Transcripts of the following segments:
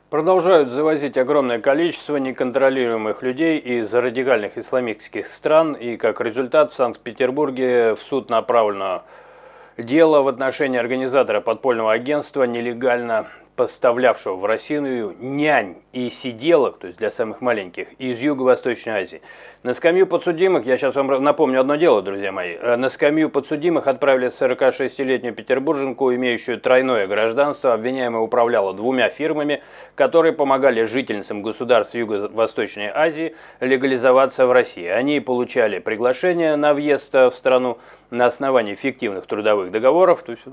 Продолжают завозить огромное количество неконтролируемых людей из радикальных исламистских стран, и как результат в Санкт-Петербурге в суд направлено дело в отношении организатора подпольного агентства, нелегально поставлявшего в Россию нянь и сиделок, то есть для самых маленьких, из Юго-Восточной Азии. На скамью подсудимых, я сейчас вам напомню одно дело, друзья мои, на скамью подсудимых отправили 46-летнюю петербурженку, имеющую тройное гражданство. Обвиняемая управляла двумя фирмами, которые помогали жительницам государств Юго-Восточной Азии легализоваться в России. Они получали приглашение на въезд в страну на основании фиктивных трудовых договоров, то есть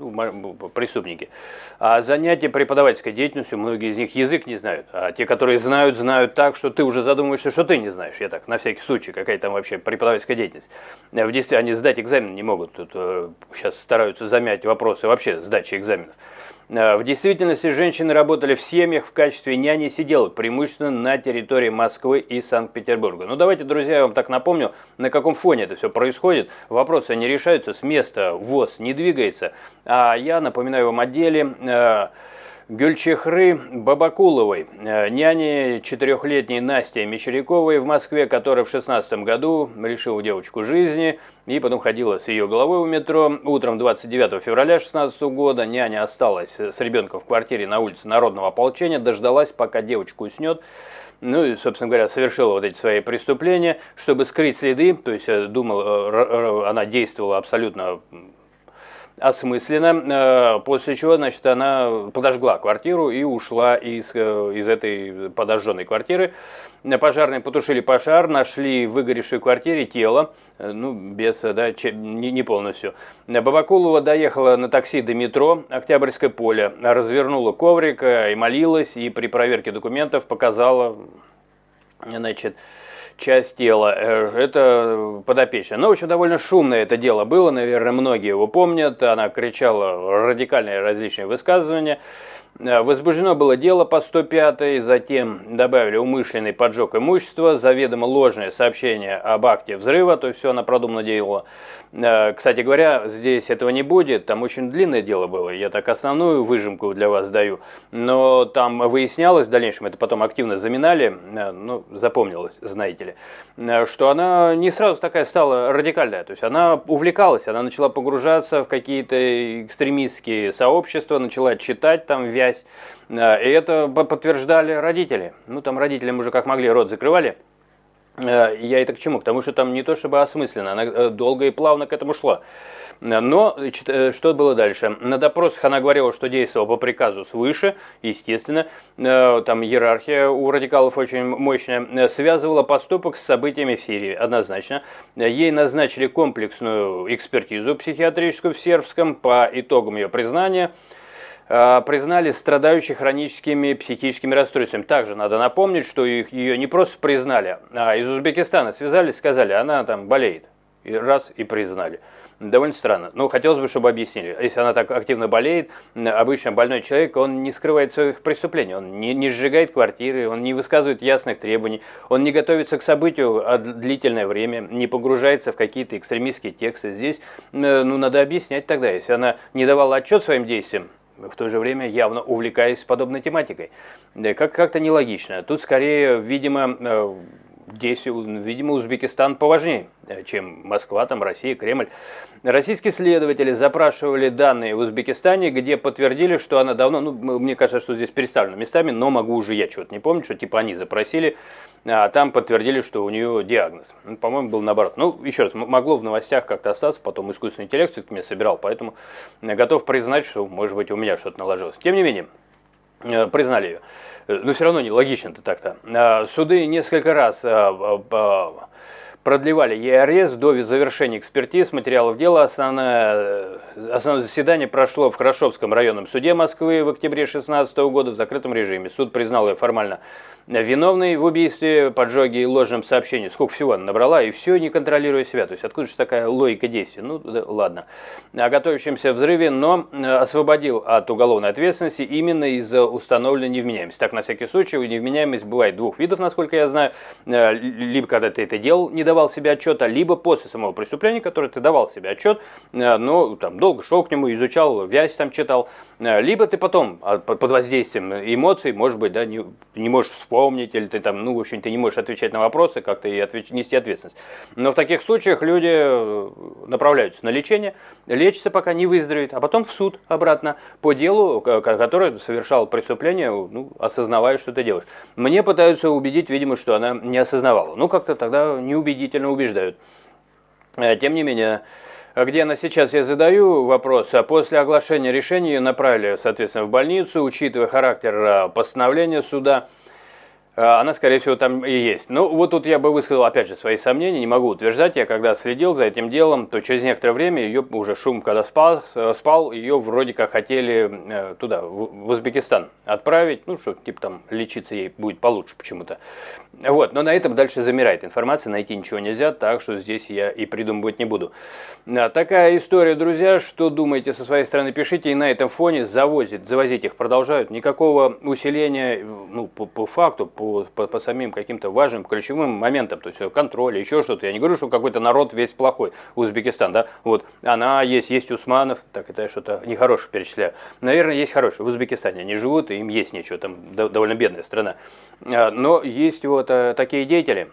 преступники. А занятия преподавательской деятельностью, многие из них язык не знают, а те, которые знают, знают так, что ты уже задумываешься, что ты не знаешь. Я так, на всякий случай, какая там вообще преподавательская деятельность. В действии они сдать экзамен не могут, тут сейчас стараются замять вопросы вообще сдачи экзаменов. В действительности женщины работали в семьях в качестве няни-сиделок, преимущественно на территории Москвы и Санкт-Петербурга. Ну давайте, друзья, я вам так напомню, на каком фоне это все происходит. Вопросы не решаются, с места ВОЗ не двигается. А я напоминаю вам о деле Гюльчехры Бабакуловой, няни 4-летней Насти Мещеряковой в Москве, которая в 2016 году лишила девочку жизни и потом ходила с ее головой в метро. Утром 29 февраля 2016 года няня осталась с ребенком в квартире на улице Народного ополчения, дождалась, пока девочка уснет. Ну и, собственно говоря, совершила вот эти свои преступления, чтобы скрыть следы, то есть, думал, она действовала абсолютно осмысленно, после чего, значит, она подожгла квартиру и ушла из этой подожженной квартиры. Пожарные потушили пожар, нашли в выгоревшей квартире тело, ну, без, да, не полностью. Бабакулова доехала на такси до метро Октябрьское поле, развернула коврик и молилась, и при проверке документов показала, значит, часть тела. Это подопечная. Ну, в общем, довольно шумное это дело было, наверное, многие его помнят. Она кричала радикальные различные высказывания. Возбуждено было дело по 105-й, затем добавили умышленный поджог имущества, заведомо ложное сообщение об акте взрыва, то есть все она продуманно делала. Кстати говоря, здесь этого не будет, там очень длинное дело было, я так основную выжимку для вас даю, но там выяснялось в дальнейшем, это потом активно заминали, ну, запомнилось, знаете ли, что она не сразу такая стала радикальная, то есть она увлекалась, она начала погружаться в какие-то экстремистские сообщества, начала читать там вязь, и это подтверждали родители, ну там родителям уже как могли рот закрывали. Я это к чему? К тому, что там не то чтобы осмысленно, она долго и плавно к этому шла. Но что было дальше? На допросах она говорила, что действовала по приказу свыше, естественно, там иерархия у радикалов очень мощная, связывала поступок с событиями в Сирии, однозначно. Ей назначили комплексную экспертизу психиатрическую в Сербском, по итогам ее признания признали страдающей хроническими психическими расстройствами. Также надо напомнить, что ее не просто признали, а из Узбекистана связались, сказали, она там болеет. И раз, и признали. Довольно странно. Но хотелось бы, чтобы объяснили. Если она так активно болеет, обычно больной человек, он не скрывает своих преступлений, он не сжигает квартиры, он не высказывает ясных требований, он не готовится к событию длительное время, не погружается в какие-то экстремистские тексты. Здесь ну, надо объяснять тогда, если она не давала отчет своим действиям, в то же время явно увлекаясь подобной тематикой. Как-то нелогично. Тут скорее, видимо, Узбекистан поважнее, чем Москва, там, Россия, Кремль. Российские следователи запрашивали данные в Узбекистане, где подтвердили, что она давно, ну, мне кажется, что здесь переставлено местами, но могу уже я чего-то не помнить, что типа они запросили, а там подтвердили, что у нее диагноз. Ну, по-моему, был наоборот. Ну, еще раз, могло в новостях как-то остаться, потом искусственный интеллект все-таки меня собирал, поэтому готов признать, что, может быть, у меня что-то наложилось. Тем не менее, признали ее. Но все равно нелогично-то так-то. Суды несколько раз продлевали ей арест до завершения экспертиз, материалов дела. Основное заседание прошло в Хорошевском районном суде Москвы в октябре 2016 года в закрытом режиме. Суд признал ее формально виновной в убийстве, поджоге и ложном сообщении. Сколько всего она набрала, и все не контролируя себя. То есть откуда же такая логика действий? Ну, да, ладно. О готовящемся взрыве, но освободил от уголовной ответственности именно из-за установленной невменяемости. Так, на всякий случай, невменяемость бывает двух видов, насколько я знаю. Либо когда ты это делал, не давал себе отчета, либо после самого преступления, которое ты давал себе отчет, но там долго шел к нему, изучал, вязь там читал, Либо ты потом под воздействием эмоций, может быть, да, не можешь вспомнить, или ты там, ну, в общем, ты не можешь отвечать на вопросы, как-то и нести ответственность. Но в таких случаях люди направляются на лечение, лечатся, пока не выздоровеет, а потом в суд обратно по делу, который совершал преступление, ну, осознавая, что ты делаешь. Мне пытаются убедить, видимо, что она не осознавала. Ну, как-то тогда неубедительно убеждают. Тем не менее, где она сейчас, я задаю вопрос. После оглашения решения ее направили, соответственно, в больницу, учитывая характер постановления суда. Она, скорее всего, там и есть. Ну, вот тут я бы высказал, опять же, свои сомнения, не могу утверждать. Я когда следил за этим делом, то через некоторое время ее уже шум, когда спал, ее вроде как хотели туда, в Узбекистан отправить, ну, что, типа там, лечиться ей будет получше почему-то. Вот, но на этом дальше замирает информация, найти ничего нельзя, так что здесь я и придумывать не буду. Такая история, друзья, что думаете со своей стороны, пишите, и на этом фоне завозить их продолжают. Никакого усиления, ну, по факту, по самим каким-то важным ключевым моментам, то есть контроля, еще что-то. Я не говорю, что какой-то народ весь плохой, Узбекистан, да, вот, она есть Усманов, так это я что-то нехорошее перечисляю. Наверное, есть хорошие, в Узбекистане они живут, и им есть нечего, там довольно бедная страна. Но есть вот такие деятели,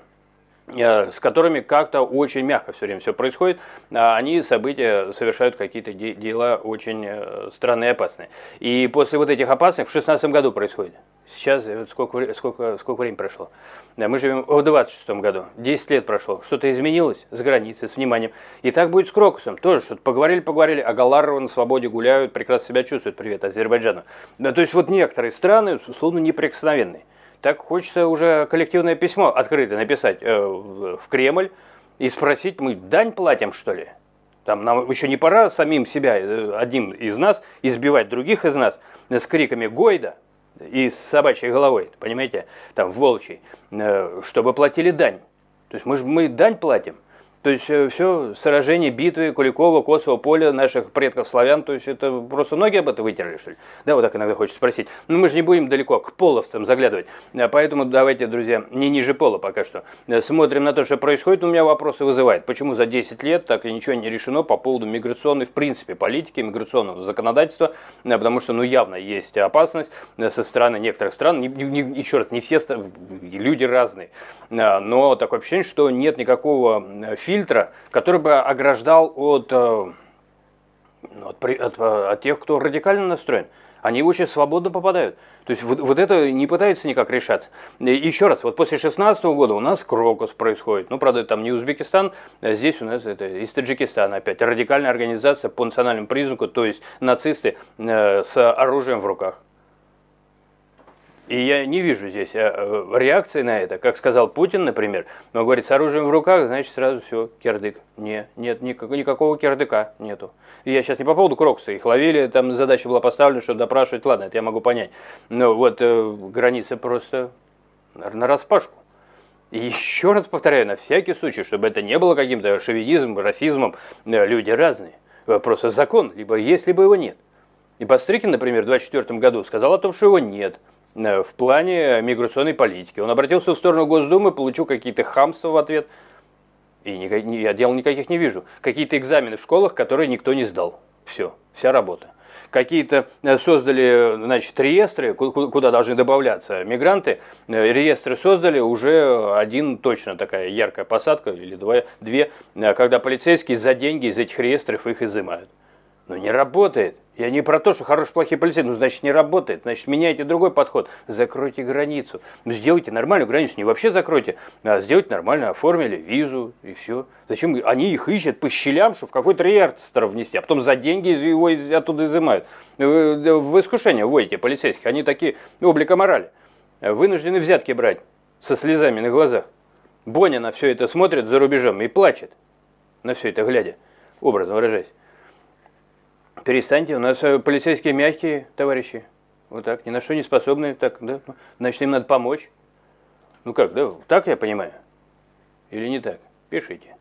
с которыми как-то очень мягко все время все происходит, они события совершают какие-то дела очень странные и опасные. И после вот этих опасных в 2016 году происходит. Сейчас сколько времени прошло? Да, мы живем в 26 году, 10 лет прошло, что-то изменилось с границей, с вниманием. И так будет с Крокусом, тоже что-то поговорили, а Галарова на свободе гуляют, прекрасно себя чувствуют, привет Азербайджану. Да, то есть вот некоторые страны, условно, неприкосновенные. Так хочется уже коллективное письмо открытое написать в Кремль и спросить, мы дань платим, что ли? Там нам еще не пора самим себя, одним из нас, избивать других из нас с криками «Гойда!» и с собачьей головой, понимаете, там в волчьей, чтобы платили дань. То есть мы дань платим. То есть все сражения, битвы Куликова, Косово, Поля, наших предков славян, то есть это просто ноги об этом вытерли, что ли? Да, вот так иногда хочется спросить. Но мы же не будем далеко к половцам заглядывать. Поэтому давайте, друзья, не ниже пола пока что. Смотрим на то, что происходит, у меня вопросы вызывает. Почему за 10 лет так и ничего не решено по поводу миграционной, в принципе, политики, миграционного законодательства? Потому что, ну, явно есть опасность со стороны некоторых стран. Еще раз, не все люди разные. Но такое ощущение, что нет никакого фильтра, который бы ограждал от тех, кто радикально настроен. Они очень свободно попадают. То есть вот это не пытается никак решаться. Еще раз, вот после 2016 года у нас Крокус происходит. Ну, правда, там не Узбекистан, а здесь у нас это из Таджикистана опять. Радикальная организация по национальному признаку, то есть нацисты с оружием в руках. И я не вижу здесь реакции на это. Как сказал Путин, например, он говорит, с оружием в руках, значит, сразу все, кирдык. Нет, никакого кирдыка нету. И я сейчас не по поводу Крокуса, их ловили, там задача была поставлена, что допрашивать, ладно, это я могу понять. Но вот граница просто нараспашку. И еще раз повторяю, на всякий случай, чтобы это не было каким-то шовинизмом, расизмом, люди разные. Просто закон, либо есть, либо его нет. И Бастрыкин, например, в 2024 году сказал о том, что его нет. В плане миграционной политики. Он обратился в сторону Госдумы, получил какие-то хамства в ответ. И я дел никаких не вижу. Какие-то экзамены в школах, которые никто не сдал. Все, вся работа. Какие-то создали, значит, реестры, куда должны добавляться мигранты. Реестры создали, уже один точно такая яркая посадка, или две, когда полицейские за деньги из этих реестров их изымают. Но не работает. Я не про то, что хорошие, плохие полицейские, ну, значит, не работает. Значит, меняйте другой подход. Закройте границу. Ну, сделайте нормальную границу. Не вообще закройте, а сделайте нормально, оформили визу и все. Зачем? Они их ищут по щелям, чтобы в какой-то реестр внести, а потом за деньги его оттуда изымают. В искушение вводите полицейских. Они такие, облика морали. Вынуждены взятки брать со слезами на глазах. Боня на все это смотрит за рубежом и плачет. На все это глядя, образно выражаясь. Перестаньте, у нас полицейские мягкие товарищи, вот так, ни на что не способны, так, да, значит, им надо помочь. Ну как, да, так я понимаю? Или не так? Пишите.